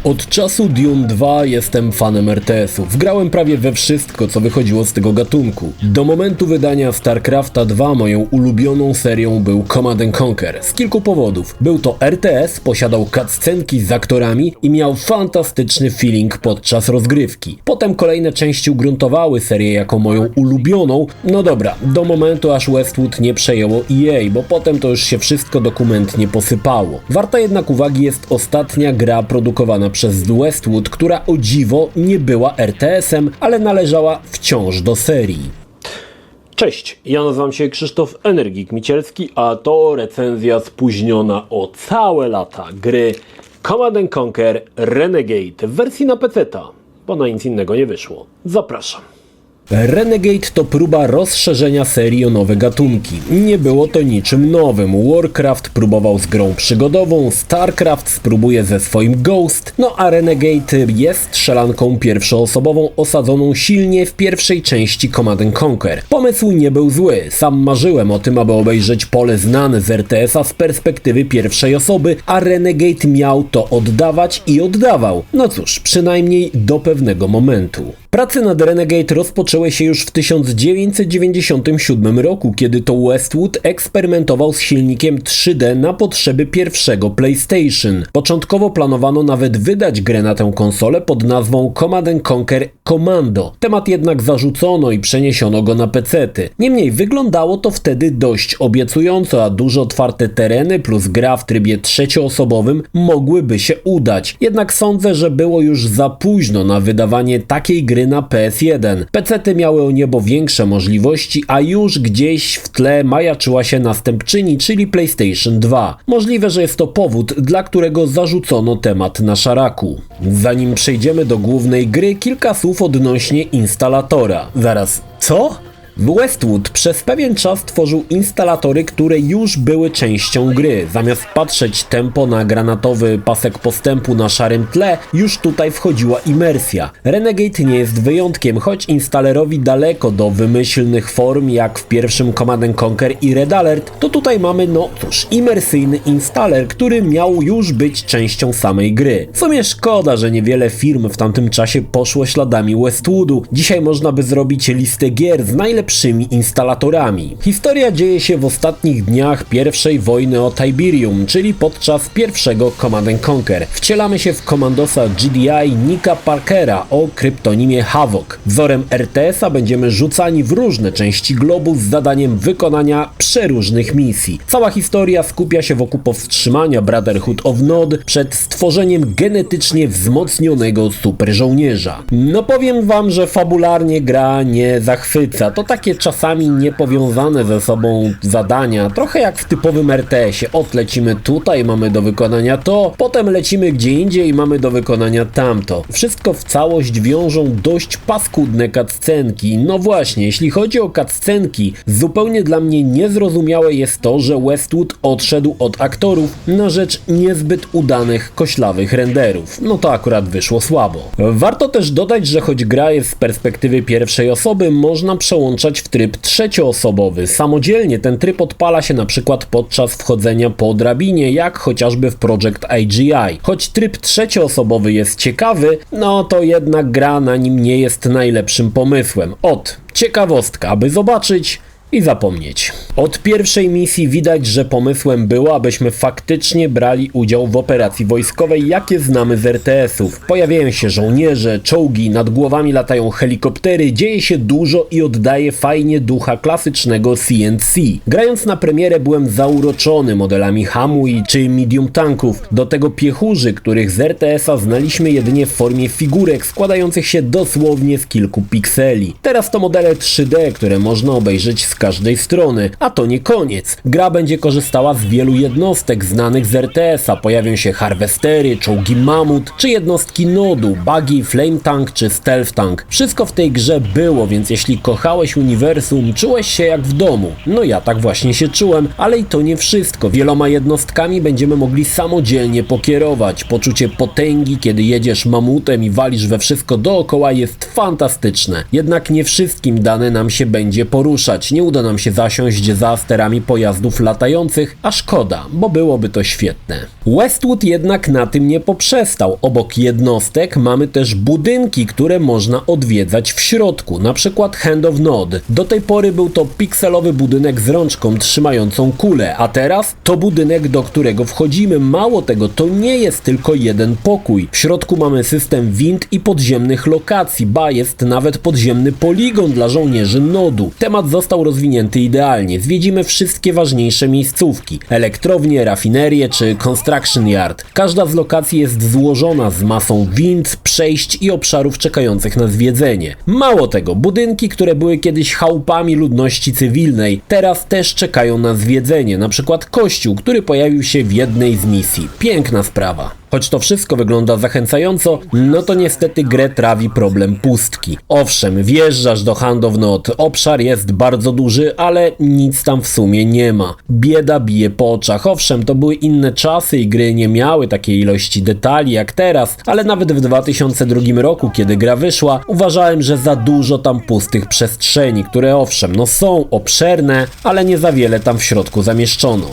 Od czasu Dune 2 jestem fanem RTS-ów. Grałem prawie we wszystko, co wychodziło z tego gatunku. Do momentu wydania StarCrafta 2 moją ulubioną serią był Command & Conquer. Z kilku powodów. Był to RTS, posiadał cutscenki z aktorami i miał fantastyczny feeling podczas rozgrywki. Potem kolejne części ugruntowały serię jako moją ulubioną. No dobra, do momentu aż Westwood nie przejęło EA, bo potem to już się wszystko dokumentnie posypało. Warta jednak uwagi jest ostatnia gra produkowana przez Westwood, która o dziwo nie była RTS-em, ale należała wciąż do serii. Cześć, ja nazywam się Krzysztof Energik-Micielski, a to recenzja spóźniona o całe lata gry Command & Conquer Renegade w wersji na PC-ta, bo na nic innego nie wyszło. Zapraszam. Renegade to próba rozszerzenia serii o nowe gatunki. Nie było to niczym nowym. Warcraft próbował z grą przygodową, StarCraft spróbuje ze swoim Ghost, no a Renegade jest strzelanką pierwszoosobową osadzoną silnie w pierwszej części Command & Conquer. Pomysł nie był zły. Sam marzyłem o tym, aby obejrzeć pole znane z RTS-a z perspektywy pierwszej osoby, a Renegade miał to oddawać i oddawał. No cóż, przynajmniej do pewnego momentu. Prace nad Renegade rozpoczęły się już w 1997 roku, kiedy to Westwood eksperymentował z silnikiem 3D na potrzeby pierwszego PlayStation. Początkowo planowano nawet wydać grę na tę konsolę pod nazwą Command & Conquer Commando. Temat jednak zarzucono i przeniesiono go na PC-ty. Niemniej wyglądało to wtedy dość obiecująco, a duże otwarte tereny plus gra w trybie trzecioosobowym mogłyby się udać. Jednak sądzę, że było już za późno na wydawanie takiej gry na PS1. PC-ty miały o niebo większe możliwości, a już gdzieś w tle majaczyła się następczyni, czyli PlayStation 2. Możliwe, że jest to powód, dla którego zarzucono temat na szaraku. Zanim przejdziemy do głównej gry, kilka słów odnośnie instalatora. Zaraz, co? Westwood przez pewien czas tworzył instalatory, które już były częścią gry. Zamiast patrzeć tempo na granatowy pasek postępu na szarym tle, już tutaj wchodziła imersja. Renegade nie jest wyjątkiem, choć instalerowi daleko do wymyślnych form jak w pierwszym Command & Conquer i Red Alert, to tutaj mamy, no cóż, imersyjny installer, który miał już być częścią samej gry. W sumie szkoda, że niewiele firm w tamtym czasie poszło śladami Westwoodu. Dzisiaj można by zrobić listę gier z najlepszymi instalatorami. Historia dzieje się w ostatnich dniach pierwszej wojny o Tiberium, czyli podczas pierwszego Command & Conquer. Wcielamy się w komandosa GDI Nicka Parkera o kryptonimie Havoc. Wzorem RTS-a będziemy rzucani w różne części globu z zadaniem wykonania przeróżnych misji. Cała historia skupia się wokół powstrzymania Brotherhood of Nod przed stworzeniem genetycznie wzmocnionego superżołnierza. No powiem wam, że fabularnie gra nie zachwyca. To takie czasami niepowiązane ze sobą zadania, trochę jak w typowym RTS-ie. Lecimy tutaj, mamy do wykonania to, potem lecimy gdzie indziej i mamy do wykonania tamto. Wszystko w całość wiążą dość paskudne cutscenki. No właśnie, jeśli chodzi o cutscenki, zupełnie dla mnie niezrozumiałe jest to, że Westwood odszedł od aktorów na rzecz niezbyt udanych, koślawych renderów. No to akurat wyszło słabo. Warto też dodać, że choć gra jest z perspektywy pierwszej osoby, można przełączać w tryb trzecioosobowy. Samodzielnie ten tryb odpala się na przykład podczas wchodzenia po drabinie, jak chociażby w Project AGI. Choć tryb trzecioosobowy jest ciekawy, no to jednak gra na nim nie jest najlepszym pomysłem. Ciekawostka, aby zobaczyć i zapomnieć. Od pierwszej misji widać, że pomysłem było, abyśmy faktycznie brali udział w operacji wojskowej, jakie znamy z RTS-ów. Pojawiają się żołnierze, czołgi, nad głowami latają helikoptery, dzieje się dużo i oddaje fajnie ducha klasycznego CNC. Grając na premierę byłem zauroczony modelami Hamui czy medium tanków, do tego piechurzy, których z RTS-a znaliśmy jedynie w formie figurek składających się dosłownie z kilku pikseli. Teraz to modele 3D, które można obejrzeć z każdej strony, a to nie koniec. Gra będzie korzystała z wielu jednostek znanych z RTS-a. Pojawią się harwestery, czołgi mamut, czy jednostki nodu, buggy, flame tank czy stealth tank. Wszystko w tej grze było, więc jeśli kochałeś uniwersum, czułeś się jak w domu. No ja tak właśnie się czułem, ale i to nie wszystko. Wieloma jednostkami będziemy mogli samodzielnie pokierować. Poczucie potęgi, kiedy jedziesz mamutem i walisz we wszystko dookoła, jest fantastyczne. Jednak nie wszystkim dane nam się będzie poruszać. Nie uda nam się zasiąść za sterami pojazdów latających, a szkoda, bo byłoby to świetne. Westwood jednak na tym nie poprzestał. Obok jednostek mamy też budynki, które można odwiedzać w środku, na przykład Hand of Nod. Do tej pory był to pikselowy budynek z rączką trzymającą kulę, a teraz to budynek, do którego wchodzimy. Mało tego, to nie jest tylko jeden pokój. W środku mamy system wind i podziemnych lokacji, ba, jest nawet podziemny poligon dla żołnierzy Nodu. Temat został rozwinięty idealnie. Zwiedzimy wszystkie ważniejsze miejscówki: elektrownie, rafinerię czy construction yard. Każda z lokacji jest złożona z masą wind, przejść i obszarów czekających na zwiedzenie. Mało tego, budynki, które były kiedyś chałupami ludności cywilnej, teraz też czekają na zwiedzenie, na przykład kościół, który pojawił się w jednej z misji. Piękna sprawa. Choć to wszystko wygląda zachęcająco, no to niestety grę trawi problem pustki. Owszem, wjeżdżasz do Hand of Nod, obszar jest bardzo duży, ale nic tam w sumie nie ma. Bieda bije po oczach. Owszem, to były inne czasy i gry nie miały takiej ilości detali jak teraz, ale nawet w 2002 roku, kiedy gra wyszła, uważałem, że za dużo tam pustych przestrzeni, które owszem, no są obszerne, ale nie za wiele tam w środku zamieszczono.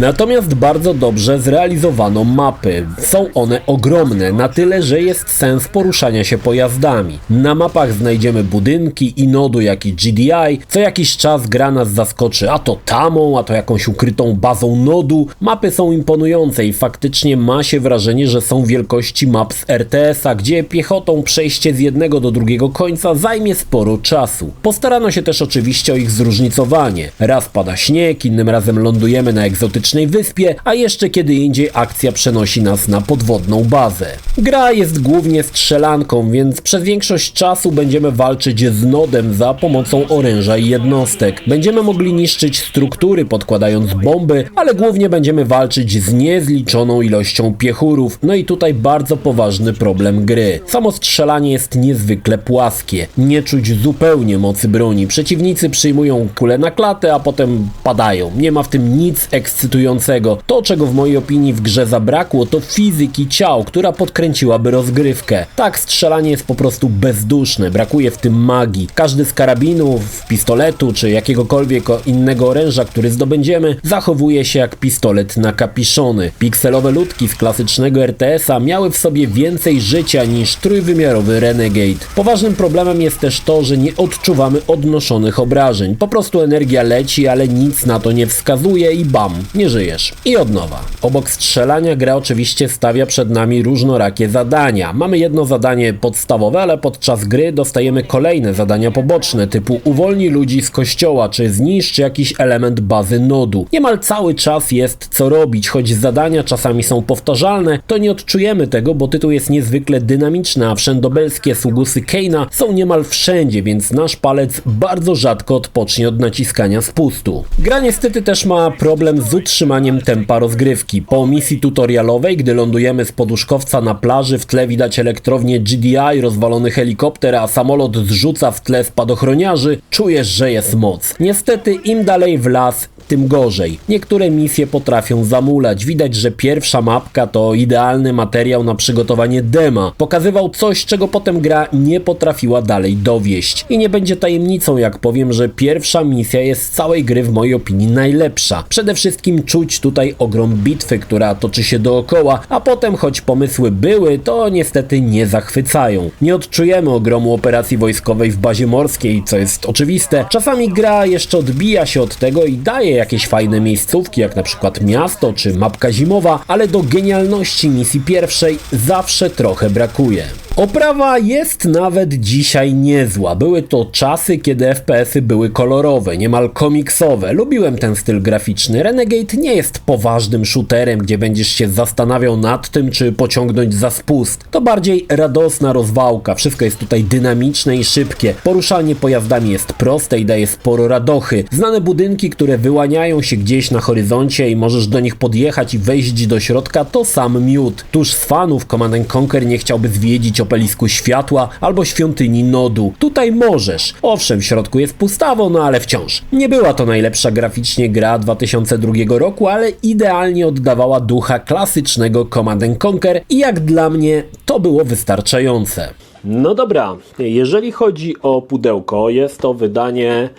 Natomiast bardzo dobrze zrealizowano mapy. Są one ogromne, na tyle, że jest sens poruszania się pojazdami. Na mapach znajdziemy budynki i Nodu, jak i GDI. Co jakiś czas gra nas zaskoczy, a to tamą, a to jakąś ukrytą bazą Nodu. Mapy są imponujące i faktycznie ma się wrażenie, że są wielkości map z RTS-a, gdzie piechotą przejście z jednego do drugiego końca zajmie sporo czasu. Postarano się też oczywiście o ich zróżnicowanie. Raz pada śnieg, innym razem lądujemy na egzotycznej wyspie, a jeszcze kiedy indziej akcja przenosi nas na podwodną bazę. Gra jest głównie strzelanką, więc przez większość czasu będziemy walczyć z Nodem za pomocą oręża i jednostek. Będziemy mogli niszczyć struktury, podkładając bomby, ale głównie będziemy walczyć z niezliczoną ilością piechurów. No i tutaj bardzo poważny problem gry. Samo strzelanie jest niezwykle płaskie. Nie czuć zupełnie mocy broni. Przeciwnicy przyjmują kulę na klatę, a potem padają. Nie ma w tym nic ekscytującego. To, czego w mojej opinii w grze zabrakło, to fizyki ciał, która podkręciłaby rozgrywkę. Tak, strzelanie jest po prostu bezduszne, brakuje w tym magii. Każdy z karabinów, pistoletu czy jakiegokolwiek innego oręża, który zdobędziemy, zachowuje się jak pistolet nakapiszony. Pikselowe ludki z klasycznego RTS-a miały w sobie więcej życia niż trójwymiarowy Renegade. Poważnym problemem jest też to, że nie odczuwamy odnoszonych obrażeń. Po prostu energia leci, ale nic na to nie wskazuje i bam, nie żyjesz. I od nowa. Obok strzelania gra oczywiście stawia przed nami różnorakie zadania. Mamy jedno zadanie podstawowe, ale podczas gry dostajemy kolejne zadania poboczne typu uwolnij ludzi z kościoła, czy zniszcz jakiś element bazy Nodu. Niemal cały czas jest co robić, choć zadania czasami są powtarzalne, to nie odczujemy tego, bo tytuł jest niezwykle dynamiczny, a wszędobelskie sługusy Kaina są niemal wszędzie, więc nasz palec bardzo rzadko odpocznie od naciskania spustu. Gra niestety też ma problem z utrzymaniem tempa rozgrywki. Po misji tutorialowej, gdy lądujemy z poduszkowca na plaży, w tle widać elektrownię GDI, rozwalony helikopter, a samolot zrzuca w tle spadochroniarzy, czujesz, że jest moc. Niestety im dalej w las, tym gorzej. Niektóre misje potrafią zamulać. Widać, że pierwsza mapka to idealny materiał na przygotowanie dema. Pokazywał coś, czego potem gra nie potrafiła dalej dowieść. I nie będzie tajemnicą, jak powiem, że pierwsza misja jest z całej gry w mojej opinii najlepsza. Przede wszystkim czuć tutaj ogrom bitwy, która toczy się dookoła, a potem, choć pomysły były, to niestety nie zachwycają. Nie odczujemy ogromu operacji wojskowej w bazie morskiej, co jest oczywiste. Czasami gra jeszcze odbija się od tego i daje jakieś fajne miejscówki, jak na przykład miasto czy mapka zimowa, ale do genialności misji pierwszej zawsze trochę brakuje. Oprawa jest nawet dzisiaj niezła. Były to czasy, kiedy FPS-y były kolorowe, niemal komiksowe. Lubiłem ten styl graficzny. Renegade nie jest poważnym shooterem, gdzie będziesz się zastanawiał nad tym, czy pociągnąć za spust. To bardziej radosna rozwałka. Wszystko jest tutaj dynamiczne i szybkie. Poruszanie pojazdami jest proste i daje sporo radochy. Znane budynki, które wyłaniają się gdzieś na horyzoncie i możesz do nich podjechać i wejść do środka, to sam miód. Któż z fanów Command & Conquer nie chciałby zwiedzić obelisku światła albo świątyni Nodu? Tutaj możesz. Owszem, w środku jest pustawo, no ale wciąż. Nie była to najlepsza graficznie gra 2002 roku, ale idealnie oddawała ducha klasycznego Command & Conquer i jak dla mnie to było wystarczające. No dobra, jeżeli chodzi o pudełko, jest to wydanie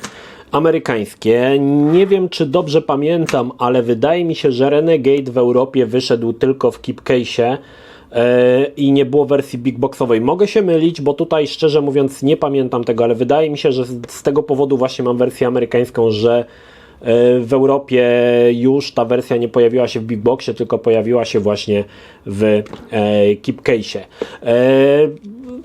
Amerykańskie. Nie wiem, czy dobrze pamiętam, ale wydaje mi się, że Renegade w Europie wyszedł tylko w Keep Case'ie i nie było wersji big boxowej. Mogę się mylić, bo tutaj szczerze mówiąc nie pamiętam tego, ale wydaje mi się, że z tego powodu właśnie mam wersję amerykańską, że w Europie już ta wersja nie pojawiła się w Big Boxie, tylko pojawiła się właśnie w Keep Case'ie.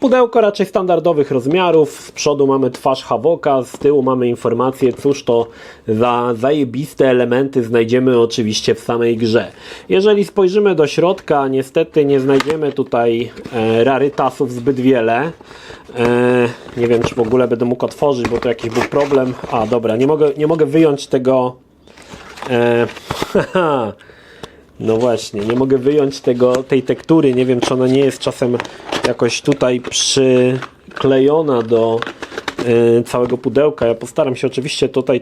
Pudełko raczej standardowych rozmiarów, z przodu mamy twarz Havoka, z tyłu mamy informację, cóż to za zajebiste elementy znajdziemy oczywiście w samej grze. Jeżeli spojrzymy do środka, niestety nie znajdziemy tutaj rarytasów zbyt wiele. Nie wiem, czy w ogóle będę mógł otworzyć, bo to jakiś był problem. A dobra, nie mogę wyjąć tego. No właśnie, nie mogę wyjąć tej tektury. Nie wiem, czy ona nie jest czasem jakoś tutaj przyklejona do całego pudełka. Ja postaram się oczywiście tutaj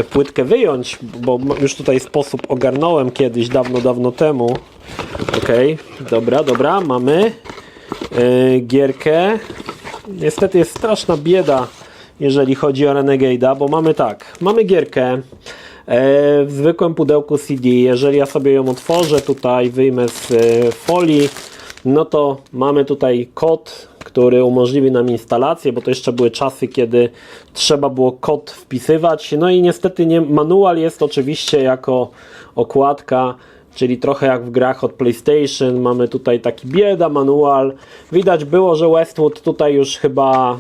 płytkę wyjąć, bo już tutaj sposób ogarnąłem kiedyś, dawno temu. Okej, dobra, mamy gierkę. Niestety jest straszna bieda, jeżeli chodzi o Renegade'a, bo mamy gierkę w zwykłym pudełku CD. Jeżeli ja sobie ją otworzę tutaj, wyjmę z folii, no to mamy tutaj kod, który umożliwi nam instalację, bo to jeszcze były czasy, kiedy trzeba było kod wpisywać. No i niestety manual jest oczywiście jako okładka, czyli trochę jak w grach od PlayStation. Mamy tutaj taki bieda manual. Widać było, że Westwood tutaj już chyba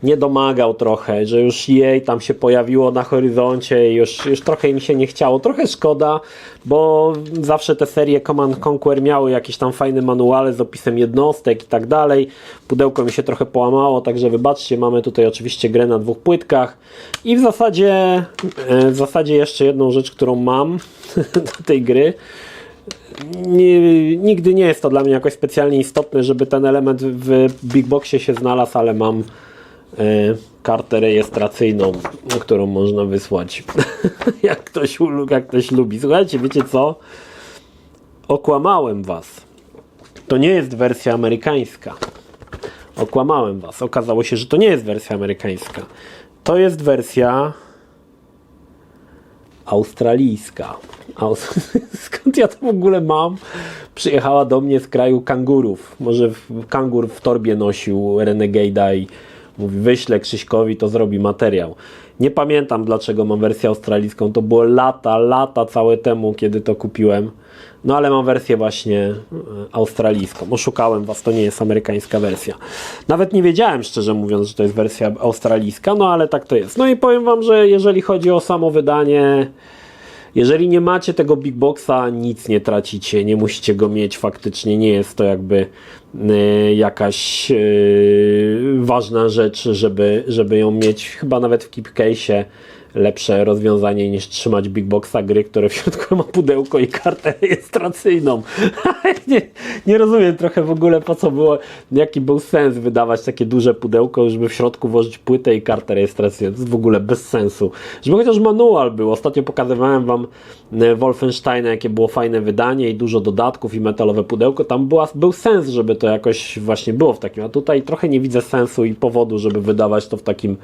nie domagał trochę, że już jej tam się pojawiło na horyzoncie i już trochę im się nie chciało. Trochę szkoda, bo zawsze te serie Command Conquer miały jakieś tam fajne manuale z opisem jednostek i tak dalej. Pudełko mi się trochę połamało, także wybaczcie, mamy tutaj oczywiście grę na 2 płytkach i w zasadzie jeszcze jedną rzecz, którą mam do tej gry. Nigdy nie jest to dla mnie jakoś specjalnie istotne, żeby ten element w Big Boxie się znalazł, ale mam kartę rejestracyjną, którą można wysłać jak ktoś lubi. Słuchajcie, wiecie co? Okłamałem was. To nie jest wersja amerykańska. Okłamałem was. Okazało się, że to nie jest wersja amerykańska. To jest wersja australijska. Skąd ja to w ogóle mam? Przyjechała do mnie z kraju kangurów. Może kangur w torbie nosił Renegade'a i mówi, wyślę Krzyśkowi, to zrobi materiał. Nie pamiętam, dlaczego mam wersję australijską. To było lata całe temu, kiedy to kupiłem. No ale mam wersję właśnie australijską. Oszukałem was, to nie jest amerykańska wersja. Nawet nie wiedziałem, szczerze mówiąc, że to jest wersja australijska, no ale tak to jest. No i powiem wam, że jeżeli chodzi o samo wydanie, jeżeli nie macie tego Big Boxa, nic nie tracicie, nie musicie go mieć faktycznie, nie jest to jakby jakaś ważna rzecz, żeby ją mieć. Chyba nawet w Keep Case'ie lepsze rozwiązanie niż trzymać Big Boxa gry, które w środku ma pudełko i kartę rejestracyjną. nie rozumiem trochę w ogóle, po co było, jaki był sens wydawać takie duże pudełko, żeby w środku włożyć płytę i kartę rejestracyjną. To jest w ogóle bez sensu. Żeby chociaż manual był. Ostatnio pokazywałem wam Wolfensteina, jakie było fajne wydanie i dużo dodatków i metalowe pudełko. Tam był sens, żeby to jakoś właśnie było w takim, a tutaj trochę nie widzę sensu i powodu, żeby wydawać to w takim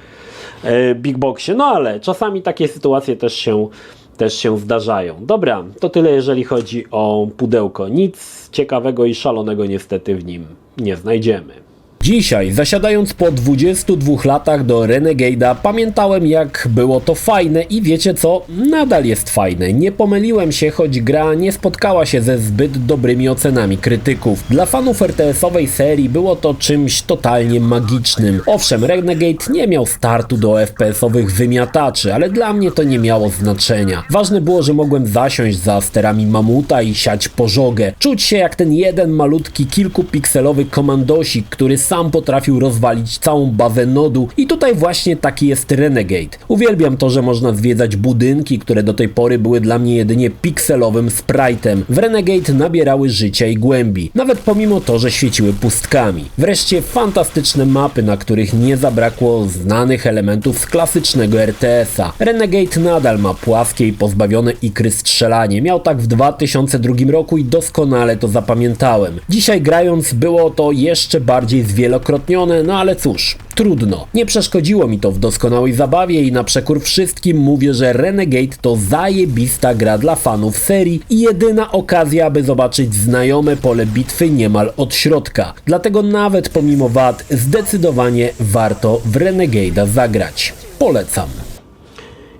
Big Boxie. No ale czasami takie sytuacje też się zdarzają. Dobra, to tyle jeżeli chodzi o pudełko. Nic ciekawego i szalonego niestety w nim nie znajdziemy. Dzisiaj, zasiadając po 22 latach do Renegade'a, pamiętałem, jak było to fajne i wiecie co? Nadal jest fajne. Nie pomyliłem się, choć gra nie spotkała się ze zbyt dobrymi ocenami krytyków. Dla fanów RTS-owej serii było to czymś totalnie magicznym. Owszem, Renegade nie miał startu do FPS-owych wymiataczy, ale dla mnie to nie miało znaczenia. Ważne było, że mogłem zasiąść za sterami mamuta i siać pożogę. Czuć się jak ten jeden malutki, kilkupikselowy komandosik, który sam potrafił rozwalić całą bazę nodu i tutaj właśnie taki jest Renegade. Uwielbiam to, że można zwiedzać budynki, które do tej pory były dla mnie jedynie pikselowym sprite'em. W Renegade nabierały życia i głębi, nawet pomimo to, że świeciły pustkami. Wreszcie fantastyczne mapy, na których nie zabrakło znanych elementów z klasycznego RTS-a. Renegade nadal ma płaskie i pozbawione ikry strzelanie. Miał tak w 2002 roku i doskonale to zapamiętałem. Dzisiaj grając było to jeszcze bardziej zwiedzone zwielokrotnione, no ale cóż, trudno. Nie przeszkodziło mi to w doskonałej zabawie i na przekór wszystkim mówię, że Renegade to zajebista gra dla fanów serii i jedyna okazja, aby zobaczyć znajome pole bitwy niemal od środka. Dlatego nawet pomimo wad zdecydowanie warto w Renegade'a zagrać. Polecam.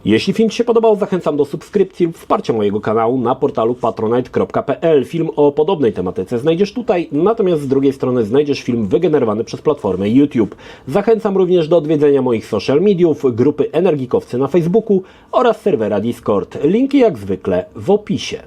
Jeśli film Ci się podobał, zachęcam do subskrypcji lub wsparcia mojego kanału na portalu patronite.pl. Film o podobnej tematyce znajdziesz tutaj, natomiast z drugiej strony znajdziesz film wygenerowany przez platformę YouTube. Zachęcam również do odwiedzenia moich social mediów, grupy Energikowcy na Facebooku oraz serwera Discord. Linki jak zwykle w opisie.